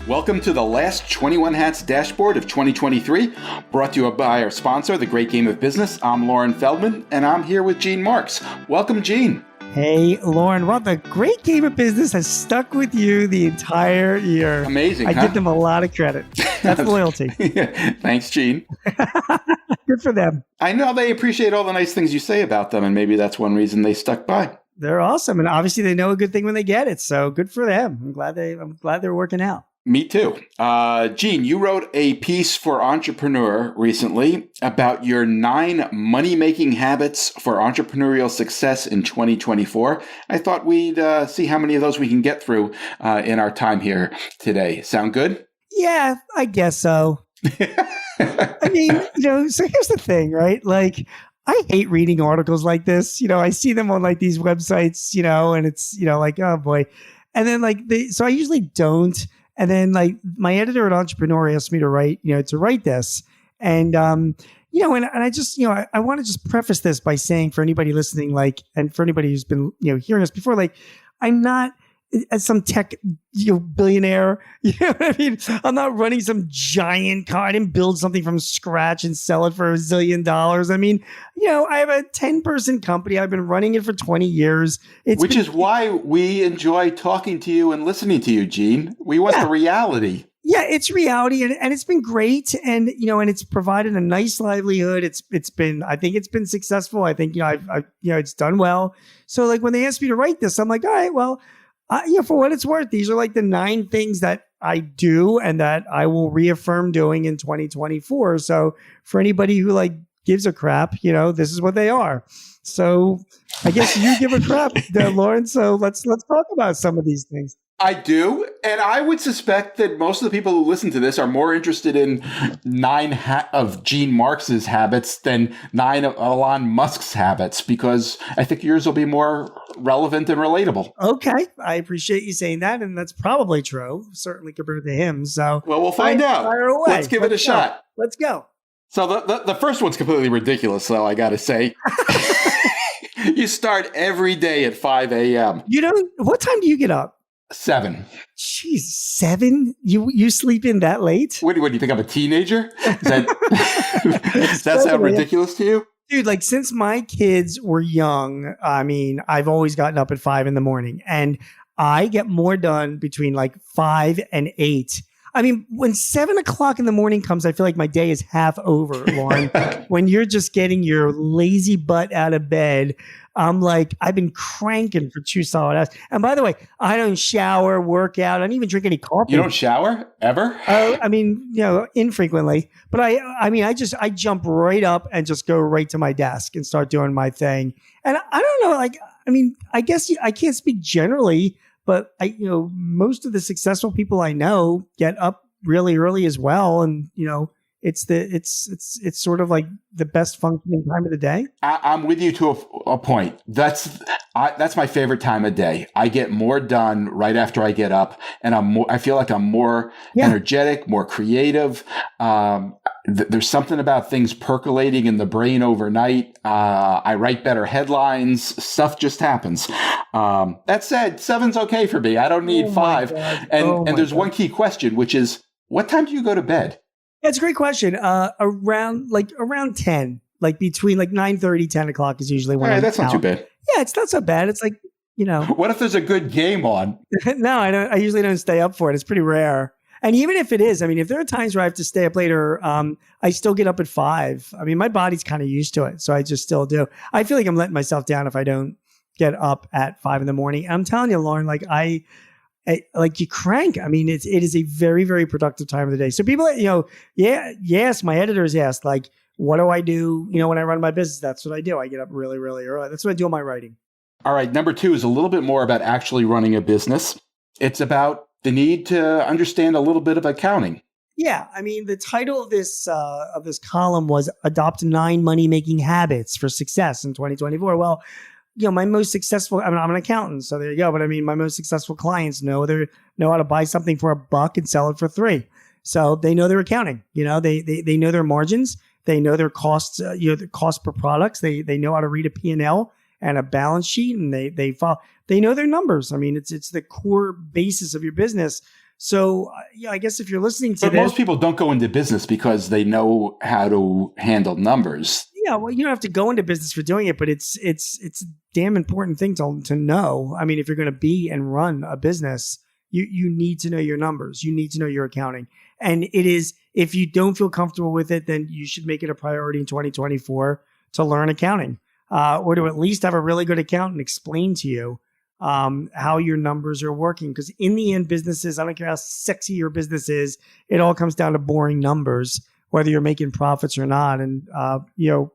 Welcome to the last 21 Hats dashboard of 2023, brought to you by our sponsor, The Great Game of Business. I'm Loren Feldman, and I'm here with Gene Marks. Welcome, Gene. Hey, Loren. Well, The Great Game of Business has stuck with you the entire year. Amazing, I give them a lot of credit. That's loyalty. Thanks, Gene. Good for them. I know they appreciate all the nice things you say about them, and maybe that's one reason they stuck by. They're awesome, and obviously they know a good thing when they get it. So good for them. I'm glad they're working out. Me too. Gene, you wrote a piece for Entrepreneur recently about your 9 money-making habits for entrepreneurial success in 2024. I thought we'd see how many of those we can get through in our time here today. Sound good? Yeah, I guess so. I mean, so here's the thing, right? Like, I hate reading articles like this. I see them on like these websites, and it's, like, oh boy. And then so I usually don't. And then like my editor at Entrepreneur asked me to write this. And, and I just, I want to just preface this by saying for anybody listening, and for anybody who's been, hearing us before, I'm not as some tech, billionaire, you know what I mean? I'm not running some giant car. I didn't build something from scratch and sell it for $1 zillion. I mean, I have a 10-person company. I've been running it for 20 years. Which is why we enjoy talking to you and listening to you, Gene. We want the reality. Yeah, it's reality, and it's been great, and and it's provided a nice livelihood. I think it's been successful. I think I've it's done well. So like when they asked me to write this, I'm like, all right, well. For what it's worth, these are like the 9 things that I do and that I will reaffirm doing in 2024. So for anybody who gives a crap, this is what they are. So I guess you give a crap, Loren. So let's talk about some of these things. I do. And I would suspect that most of the people who listen to this are more interested in 9 of Gene Marks's habits than 9 of Elon Musk's habits, because I think yours will be more relevant and relatable. Okay. I appreciate you saying that. And that's probably true, certainly compared to him. So, well, we'll find out. Fire away. Let's give it a shot. Let's go. So the first one's completely ridiculous, though, I got to say. You start every day at 5 a.m. What time do you get up? 7. Jeez, 7? You sleep in that late? What do you think? I'm a teenager? Does that sound ridiculous to you? Dude, since my kids were young, I mean, I've always gotten up at 5 in the morning, and I get more done between 5 and 8. I mean, when 7 o'clock in the morning comes, I feel like my day is half over, Loren. When you're just getting your lazy butt out of bed, I'm like, I've been cranking for 2 solid hours. And by the way, I don't shower, work out. I don't even drink any coffee. You don't shower ever? I mean, infrequently. But I jump right up and just go right to my desk and start doing my thing. And I don't know, I guess I can't speak generally, but most of the successful people I know get up really early as well. And, it's sort of like the best functioning time of the day. I'm with you to a point. That's my favorite time of day. I get more done right after I get up, and I feel like I'm more energetic, more creative. There's something about things percolating in the brain overnight. I write better headlines. Stuff just happens. That said, 7's okay for me. I don't need 5. And there's one key question, which is, what time do you go to bed? That's a great question. Around 10, between 9:30, 10 o'clock is usually when that's not too bad. Yeah, it's not so bad. It's What if there's a good game on? No, I don't. I usually don't stay up for it. It's pretty rare. And even if it is, if there are times where I have to stay up later, I still get up at 5. My body's kind of used to it. So I just still do. I feel like I'm letting myself down if I don't get up at 5 in the morning. And I'm telling you, Loren, you crank. It is a very, very productive time of the day. So people, yes, my editors asked, what do I do? When I run my business, that's what I do. I get up really, really early. That's what I do in my writing. All right. Number 2 is a little bit more about actually running a business. It's about the need to understand a little bit of accounting. Yeah. The title of this column was Adopt 9 Money-Making Habits for Success in 2024. Well, my most successful, I'm an accountant, so there you go. But my most successful clients know how to buy something for $1 and sell it for $3. So they know their accounting, they know their margins. They know their costs, the cost per products. They know how to read a P&L and a balance sheet, and they know their numbers. It's the core basis of your business. So, I guess if you're listening to But most people don't go into business because they know how to handle numbers. Yeah, well, you don't have to go into business for doing it, but it's a damn important thing to know. I mean, if you're going to be and run a business, you need to know your numbers. You need to know your accounting. And it is, if you don't feel comfortable with it, then you should make it a priority in 2024 to learn accounting, or to at least have a really good accountant explain to you how your numbers are working. Because in the end, businesses, I don't care how sexy your business is, it all comes down to boring numbers, whether you're making profits or not. And, you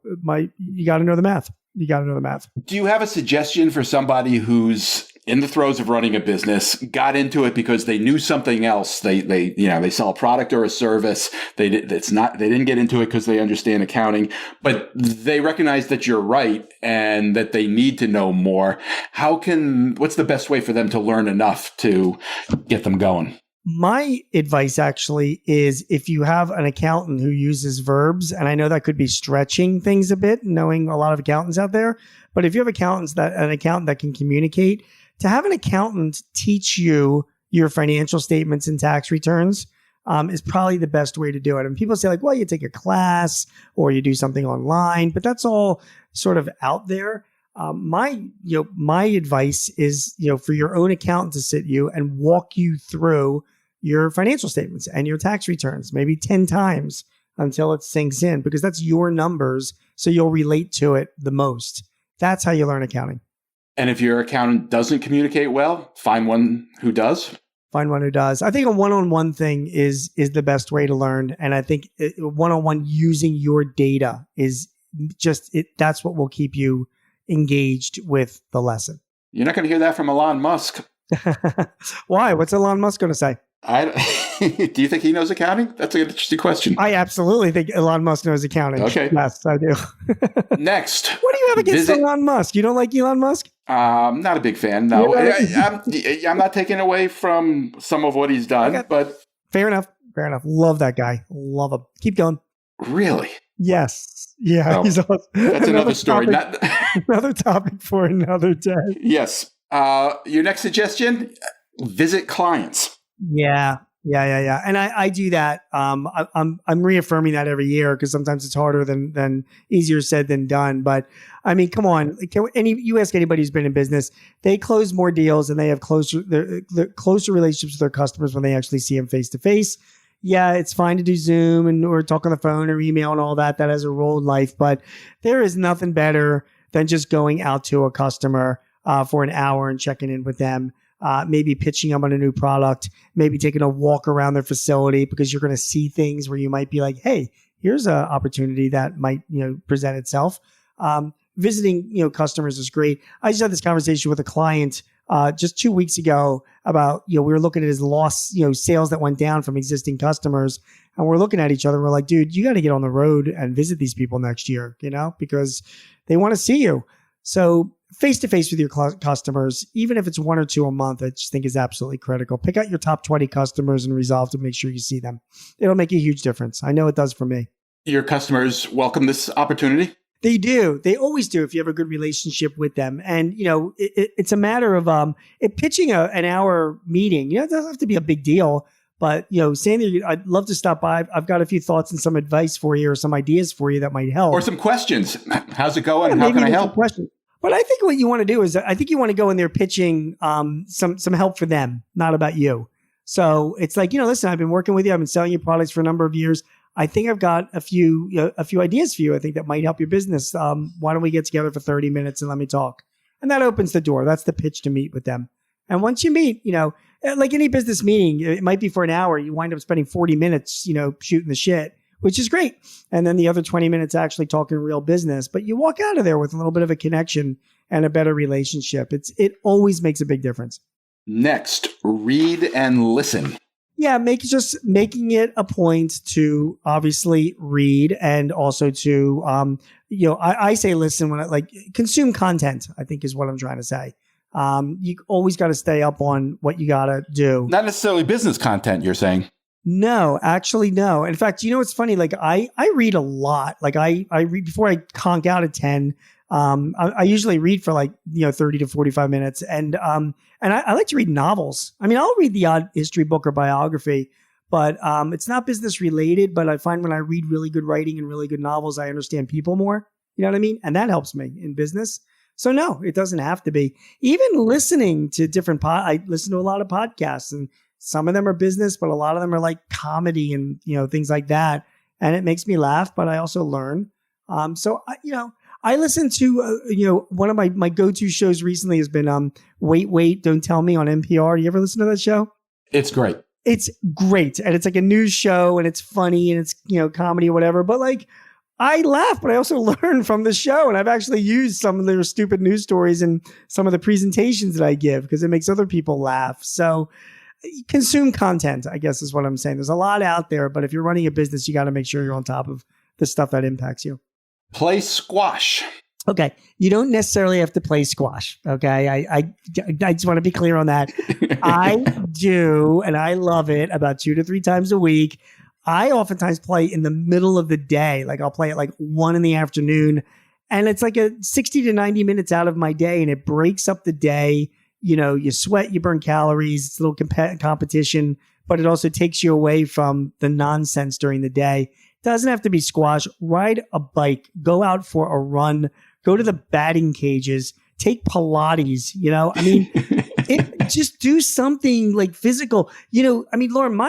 got to know the math. You got to know the math. Do you have a suggestion for somebody who's in the throes of running a business, got into it because they knew something else? They sell a product or a service. They didn't get into it because they understand accounting, but they recognize that you're right and that they need to know more. What's the best way for them to learn enough to get them going? My advice actually is, if you have an accountant who uses verbs, and I know that could be stretching things a bit, knowing a lot of accountants out there, but if you have an accountant that can communicate, to have an accountant teach you your financial statements and tax returns is probably the best way to do it. And people say, like, well, you take a class or you do something online, but that's all sort of out there. My advice is, for your own accountant to sit you and walk you through your financial statements and your tax returns, maybe 10 times until it sinks in, because that's your numbers. So you'll relate to it the most. That's how you learn accounting. And if your accountant doesn't communicate well, find one who does. Find one who does. I think a one-on-one thing is the best way to learn. And I think one-on-one using your data is just it. That's what will keep you engaged with the lesson. You're not going to hear that from Elon Musk. Why? What's Elon Musk going to say? Do you think he knows accounting? That's an interesting question. I absolutely think Elon Musk knows accounting. Okay. Yes, I do. Next. What do you have against Elon Musk? You don't like Elon Musk? Not a big fan. No, I'm not taking away from some of what he's done, okay. But fair enough. Love that guy. Love him. Keep going. Really? Yes. Yeah. He's awesome. That's another story. Another topic for another day. Yes. Your next suggestion: visit clients. Yeah. And I do that. I'm reaffirming that every year because sometimes it's harder than easier said than done. But I mean, come on. You ask anybody who's been in business, they close more deals and they have closer relationships with their customers when they actually see them face to face. Yeah, it's fine to do Zoom or talk on the phone or email and all that. That has a role in life, but there is nothing better than just going out to a customer for an hour and checking in with them. Maybe pitching them on a new product, maybe taking a walk around their facility, because you're going to see things where you might be like, hey, here's an opportunity that might, present itself. Visiting, customers is great. I just had this conversation with a client just 2 weeks ago about, we were looking at his lost, sales that went down from existing customers. And we're looking at each other and we're like, dude, you got to get on the road and visit these people next year, because they want to see you. So face-to-face with your customers, even if it's 1 or 2 a month, I just think is absolutely critical. Pick out your top 20 customers and resolve to make sure you see them. It'll make a huge difference. I know it does for me. Your customers welcome this opportunity? They do. They always do if you have a good relationship with them. And, it's a matter of pitching an hour meeting. It doesn't have to be a big deal. But, saying that I'd love to stop by. I've got a few thoughts and some advice for you or some ideas for you that might help. Or some questions. How's it going? Yeah, how can I help? But I think what you want to do is I think you want to go in there pitching some help for them, not about you. So it's like, listen, I've been working with you. I've been selling you products for a number of years. I think I've got a few ideas for you. I think that might help your business. Why don't we get together for 30 minutes and let me talk? And that opens the door. That's the pitch to meet with them. And once you meet, like any business meeting, it might be for an hour. You wind up spending 40 minutes, shooting the shit, which is great. And then the other 20 minutes actually talking real business. But you walk out of there with a little bit of a connection and a better relationship. It always makes a big difference. Next, read and listen. Yeah, making it a point to obviously read and also to, I say listen when I consume content, I think is what I'm trying to say. You always got to stay up on what you got to do. Not necessarily business content, you're saying? No, actually, no. In fact, it's funny. Like I read a lot. Like I read before I conk out at 10. I usually read for 30 to 45 minutes. And I like to read novels. I mean, I'll read the odd history book or biography, but it's not business related. But I find when I read really good writing and really good novels, I understand people more. You know what I mean? And that helps me in business. So no, it doesn't have to be. Even listening to different I listen to a lot of podcasts, and some of them are business, but a lot of them are like comedy and, things like that. And it makes me laugh, but I also learn. I listen to, one of my go-to shows recently has been Wait, Don't Tell Me on NPR. Do you ever listen to that show? It's great. It's great. And it's like a news show, and it's funny, and it's, comedy or whatever. But I laugh, but I also learn from the show. And I've actually used some of their stupid news stories in some of the presentations that I give because it makes other people laugh. So consume content, I guess is what I'm saying. There's a lot out there, but if you're running a business, you got to make sure you're on top of the stuff that impacts you. Play squash. Okay. You don't necessarily have to play squash. Okay. I just want to be clear on that. I do, and I love it about 2 to 3 times a week. I oftentimes play in the middle of the day. Like I'll play at 1 PM, and it's like a 60 to 90 minutes out of my day, and it breaks up the day. You sweat, you burn calories. It's a little competition, but it also takes you away from the nonsense during the day. Doesn't have to be squash. Ride a bike, go out for a run, go to the batting cages, take Pilates, just do something like physical, Loren,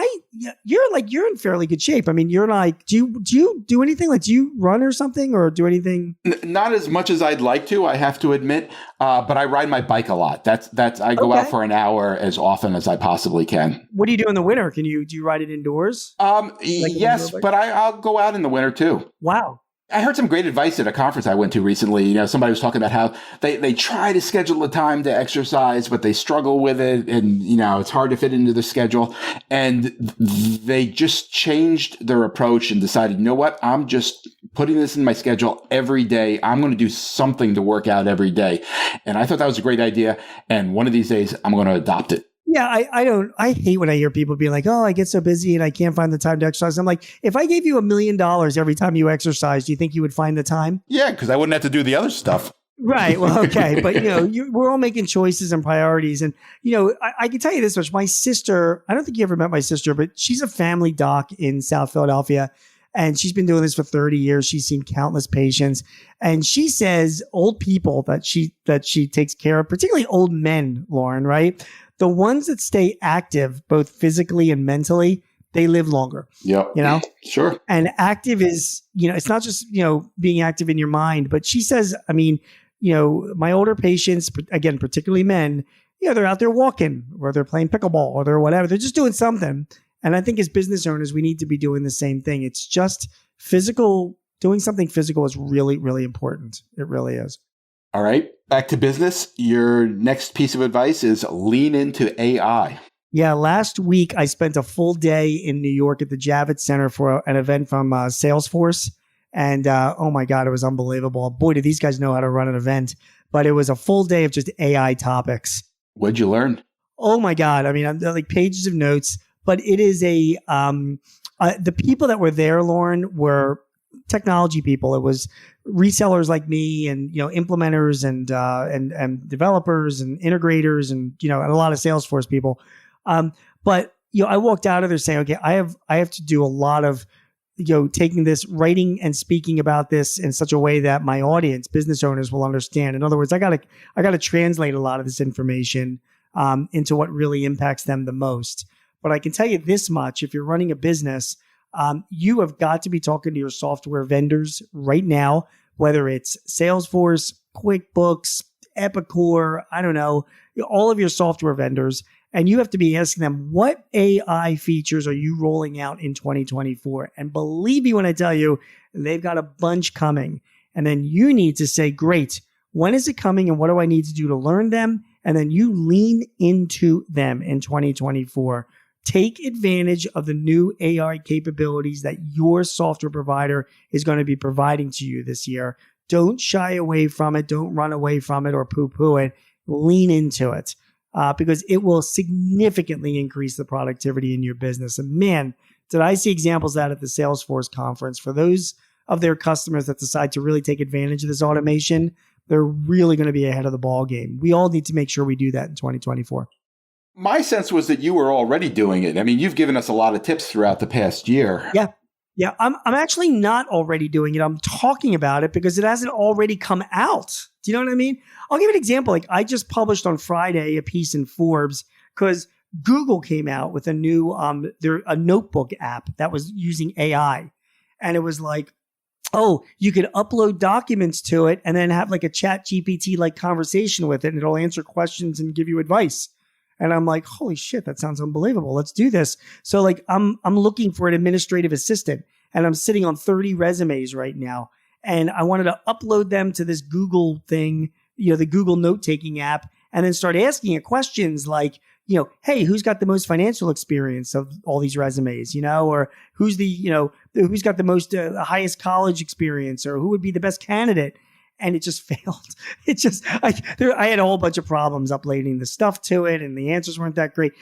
you're in fairly good shape. I mean, you're like, do you do anything? Like, do you run or something or do anything? Not as much as I'd like to, I have to admit, but I ride my bike a lot. I go out for an hour as often as I possibly can. What do you do in the winter? Do you ride it indoors? Yes, but I'll go out in the winter too. Wow. I heard some great advice at a conference I went to recently. Somebody was talking about how they try to schedule the time to exercise, but they struggle with it. And, it's hard to fit into the schedule. And they just changed their approach and decided, you know what? I'm just putting this in my schedule every day. I'm going to do something to work out every day. And I thought that was a great idea. And one of these days, I'm going to adopt it. Yeah, I hate when I hear people being like, oh, I get so busy and I can't find the time to exercise. I'm like, if I gave you $1 million every time you exercise, do you think you would find the time? Yeah, because I wouldn't have to do the other stuff. Right. Well, okay. But, we're all making choices and priorities. And, I can tell you this much. My sister, I don't think you ever met my sister, but she's a family doc in South Philadelphia. And she's been doing this for 30 years. She's seen countless patients. And she says old people that she takes care of, particularly old men, Loren, right? The ones that stay active, both physically and mentally, they live longer. Yeah. Sure. And active is, it's not just, being active in your mind, but she says, my older patients, again, particularly men, they're out there walking or they're playing pickleball or they're whatever. They're just doing something. And I think as business owners, we need to be doing the same thing. It's just physical. Doing something physical is really, really important. It really is. All right. Back to business. Your next piece of advice is lean into AI. Yeah. Last week, I spent a full day in New York at the Javits Center for an event from Salesforce. And oh my God, it was unbelievable. Boy, do these guys know how to run an event. But it was a full day of just AI topics. What'd you learn? Oh my God. I mean, I'm like pages of notes. But it is the people that were there, Loren, were technology people. It was resellers like me and, implementers and developers and integrators and, and a lot of Salesforce people. But I walked out of there saying, okay, I have to do a lot of, taking this, writing and speaking about this in such a way that my audience, business owners, will understand. In other words, I got to translate a lot of this information into what really impacts them the most. But I can tell you this much, if you're running a business, you have got to be talking to your software vendors right now, whether it's Salesforce, QuickBooks, Epicor, I don't know, all of your software vendors. And you have to be asking them, what AI features are you rolling out in 2024? And believe me when I tell you, they've got a bunch coming. And then you need to say, great, when is it coming and what do I need to do to learn them? And then you lean into them in 2024. Take advantage of the new AI capabilities that your software provider is going to be providing to you this year. Don't shy away from it. Don't run away from it or poo-poo it. Lean into it because it will significantly increase the productivity in your business. And man, did I see examples of that at the Salesforce conference for those of their customers that decide to really take advantage of this automation. they're really going to be ahead of the ball game. We all need to make sure we do that in 2024. My sense was that you were already doing it. I mean, you've given us a lot of tips throughout the past year. Yeah. Yeah. I'm actually not already doing it. I'm talking about it because it hasn't already come out. Do you know what I mean? I'll give you an example. Like I just published on Friday a piece in Forbes because Google came out with a new a notebook app that was using AI. And it was like, oh, you could upload documents to it and then have like a chat GPT like conversation with it and it'll answer questions and give you advice. And I'm like, holy shit, that sounds unbelievable. Let's do this. So like I'm looking for an administrative assistant and I'm sitting on 30 resumes right now. And I wanted to upload them to this Google thing, the Google note-taking app, and then start asking it questions like, hey, who's got the most financial experience of all these resumes, or who's who's got the most, the highest college experience, or who would be the best candidate? And it just failed. I had a whole bunch of problems uploading the stuff to it and the answers weren't that great.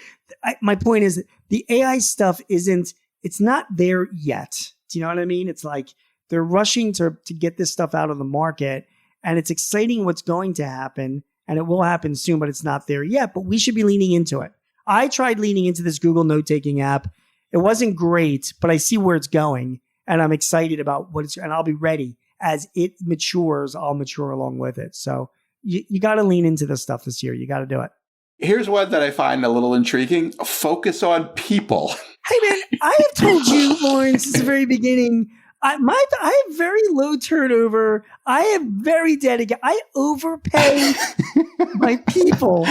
My point is the AI stuff it's not there yet. Do you know what I mean? It's like they're rushing to get this stuff out of the market and it's exciting what's going to happen. And it will happen soon, but it's not there yet. But we should be leaning into it. I tried leaning into this Google note-taking app. It wasn't great, but I see where it's going. And I'm excited about and I'll be ready. As it matures, I'll mature along with it. So you got to lean into this stuff this year. You got to do it. Here's one that I find a little intriguing. Focus on people. Hey, man, I have told you, Loren, since the very beginning, I have very low turnover. I am very dedicated. I overpay my people.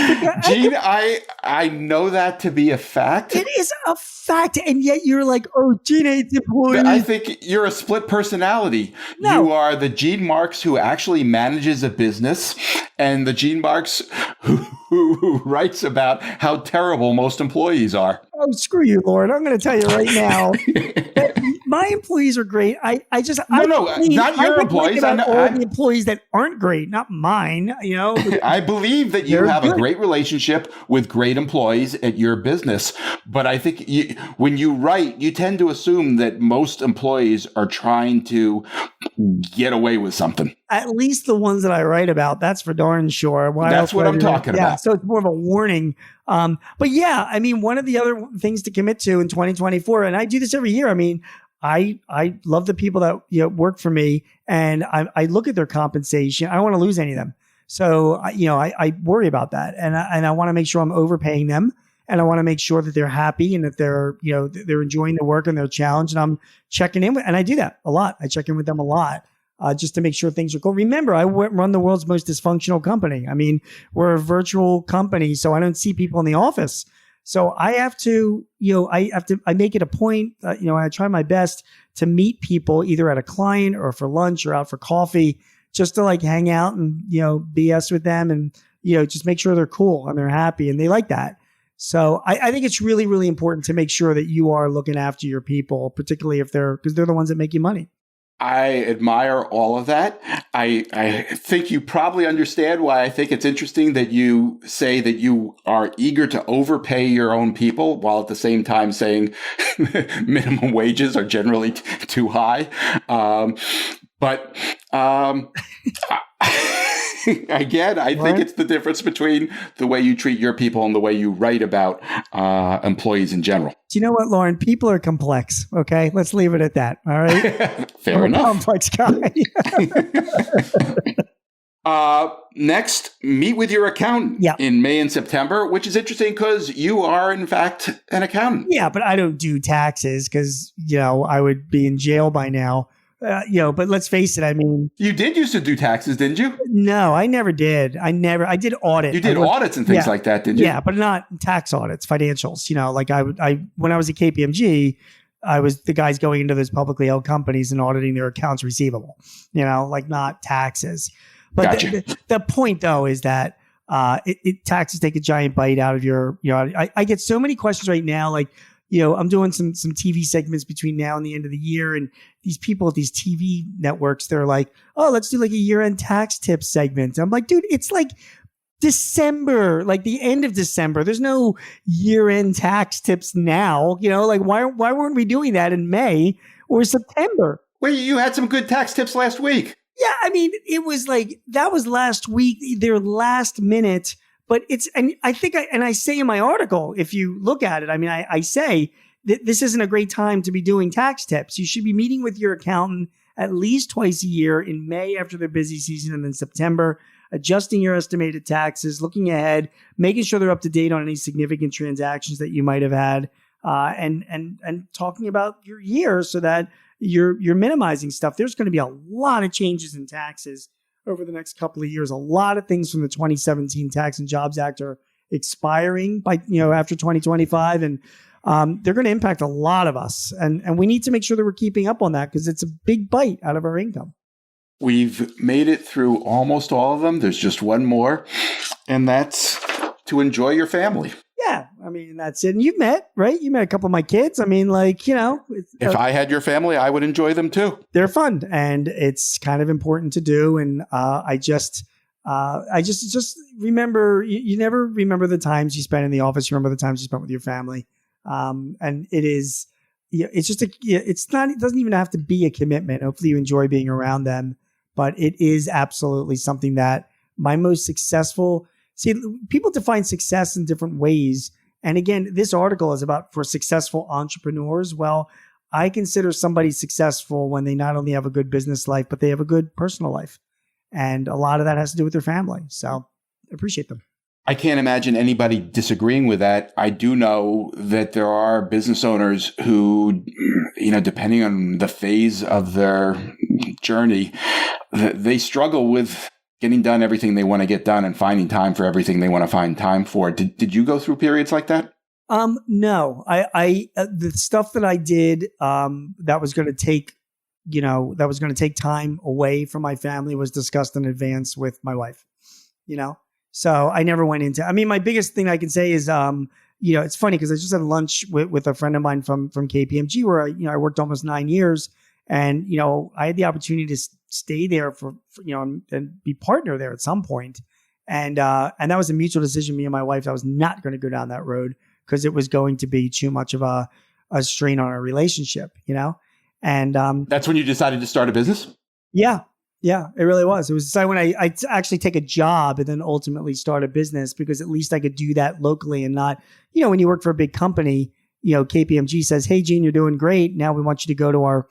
Gene, I know that to be a fact. It is a fact. And yet you're like, oh, Gene hates employees. I think you're a split personality. No. You are the Gene Marks who actually manages a business and the Gene Marks who writes about how terrible most employees are. Oh, screw you, Loren. I'm going to tell you right now. My employees are great. Not your employees. I know all the employees that aren't great, not mine. I believe that you have a great relationship with great employees at your business, but I think when you write, you tend to assume that most employees are trying to get away with something. At least the ones that I write about, that's for darn sure. That's what I'm talking about. Yeah, so it's more of a warning. But yeah, I mean, one of the other things to commit to in 2024, and I do this every year. I mean, I love the people that work for me, and I look at their compensation. I don't want to lose any of them, so I worry about that, and I want to make sure I'm overpaying them, and I want to make sure that they're happy and that they're enjoying the work and their challenge, and I'm checking in with, and I do that a lot. I check in with them a lot. Just to make sure things are cool. Remember, I run the world's most dysfunctional company. I mean, we're a virtual company, so I don't see people in the office. So I have to, I make it a point, I try my best to meet people either at a client or for lunch or out for coffee, just to like hang out and, BS with them and, just make sure they're cool and they're happy and they like that. So I think it's really, really important to make sure that you are looking after your people, particularly because they're the ones that make you money. I admire all of that. I think you probably understand why I think it's interesting that you say that you are eager to overpay your own people while at the same time saying minimum wages are generally too high. Again, I think it's the difference between the way you treat your people and the way you write about employees in general. Do you know what, Loren? People are complex. Okay, let's leave it at that. All right. Fair enough. Complex guy. Next, meet with your accountant in May and September, which is interesting because you are, in fact, an accountant. Yeah, but I don't do taxes because, I would be in jail by now. But let's face it. I mean, you did used to do taxes, didn't you? No, I never did. I did audit. You did audits and things like that, didn't you? Yeah, but not tax audits, financials. Like when I was at KPMG, I was the guys going into those publicly held companies and auditing their accounts receivable. Like not taxes. But gotcha. The point though is that taxes take a giant bite out of your. I get so many questions right now, like. I'm doing some TV segments between now and the end of the year. And these people at these TV networks, they're like, oh, let's do like a year-end tax tips segment. I'm like, dude, it's like December, like the end of December. There's no year-end tax tips now. Like why weren't we doing that in May or September? Well, you had some good tax tips last week. Yeah, I mean, it was like, that was last week, their last minute, but and I think I say in my article, if you look at it, I mean, I say that this isn't a great time to be doing tax tips. You should be meeting with your accountant at least twice a year, in May after their busy season and then September, adjusting your estimated taxes, looking ahead, making sure they're up to date on any significant transactions that you might have had, and talking about your year so that you're minimizing stuff. There's going to be a lot of changes in taxes over the next couple of years. A lot of things from the 2017 Tax and Jobs Act are expiring by, after 2025. And they're going to impact a lot of us. And we need to make sure that we're keeping up on that because it's a big bite out of our income. We've made it through almost all of them. There's just one more, and that's to enjoy your family. Yeah, I mean, that's it. And you've met, right? You met a couple of my kids. I mean, like, if I had your family, I would enjoy them too. They're fun, and it's kind of important to do. And I just remember, you never remember the times you spent in the office. You remember the times you spent with your family. And it is, it's just it doesn't even have to be a commitment. Hopefully you enjoy being around them, but it is absolutely something that my most successful. See, people define success in different ways. And again, this article is about for successful entrepreneurs. Well, I consider somebody successful when they not only have a good business life, but they have a good personal life. And a lot of that has to do with their family. So I appreciate them. I can't imagine anybody disagreeing with that. I do know that there are business owners who, depending on the phase of their journey, they struggle with getting done everything they want to get done and finding time for everything they want to find time for. Did you go through periods like that? No, I the stuff that I did, that was going to take time away from my family was discussed in advance with my wife, So I never went into, my biggest thing I can say is, it's funny because I just had lunch with a friend of mine from KPMG where I worked almost 9 years. And, I had the opportunity to stay there for and be partner there at some point. And that was a mutual decision, me and my wife. I was not going to go down that road because it was going to be too much of a strain on our relationship, And that's when you decided to start a business? Yeah. Yeah, it really was. It was decided when I actually take a job and then ultimately start a business because at least I could do that locally and not, when you work for a big company, KPMG says, hey, Gene, you're doing great. Now we want you to go to our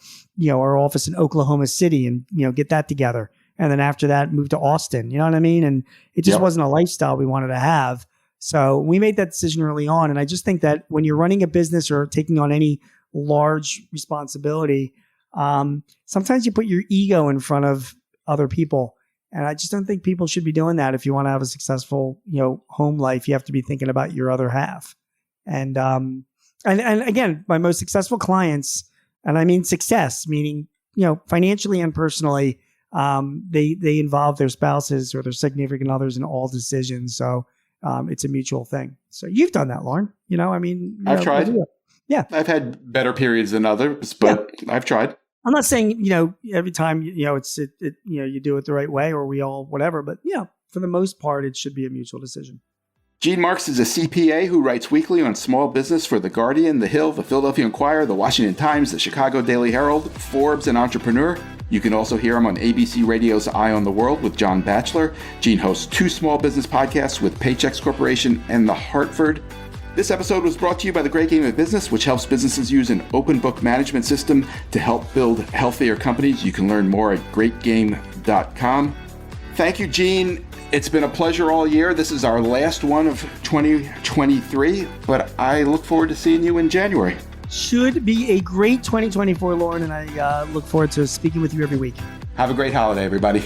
office in Oklahoma City and, get that together. And then after that, move to Austin. You know what I mean? And it just wasn't a lifestyle we wanted to have. So we made that decision early on. And I just think that when you're running a business or taking on any large responsibility, sometimes you put your ego in front of other people. And I just don't think people should be doing that. If you want to have a successful, home life, you have to be thinking about your other half. And again, my most successful clients, and I mean success, meaning, financially and personally, they involve their spouses or their significant others in all decisions. So, it's a mutual thing. So you've done that, Loren, I've tried. Yeah. I've had better periods than others, but I've tried. I'm not saying, every time, it's, you do it the right way or we all, whatever, but for the most part, it should be a mutual decision. Gene Marks is a CPA who writes weekly on small business for The Guardian, The Hill, The Philadelphia Inquirer, The Washington Times, The Chicago Daily Herald, Forbes, and Entrepreneur. You can also hear him on ABC Radio's Eye on the World with John Batchelor. Gene hosts 2 small business podcasts with Paychex Corporation and The Hartford. This episode was brought to you by The Great Game of Business, which helps businesses use an open book management system to help build healthier companies. You can learn more at greatgame.com. Thank you, Gene. It's been a pleasure all year. This is our last one of 2023, but I look forward to seeing you in January. Should be a great 2024, Loren, and I look forward to speaking with you every week. Have a great holiday, everybody.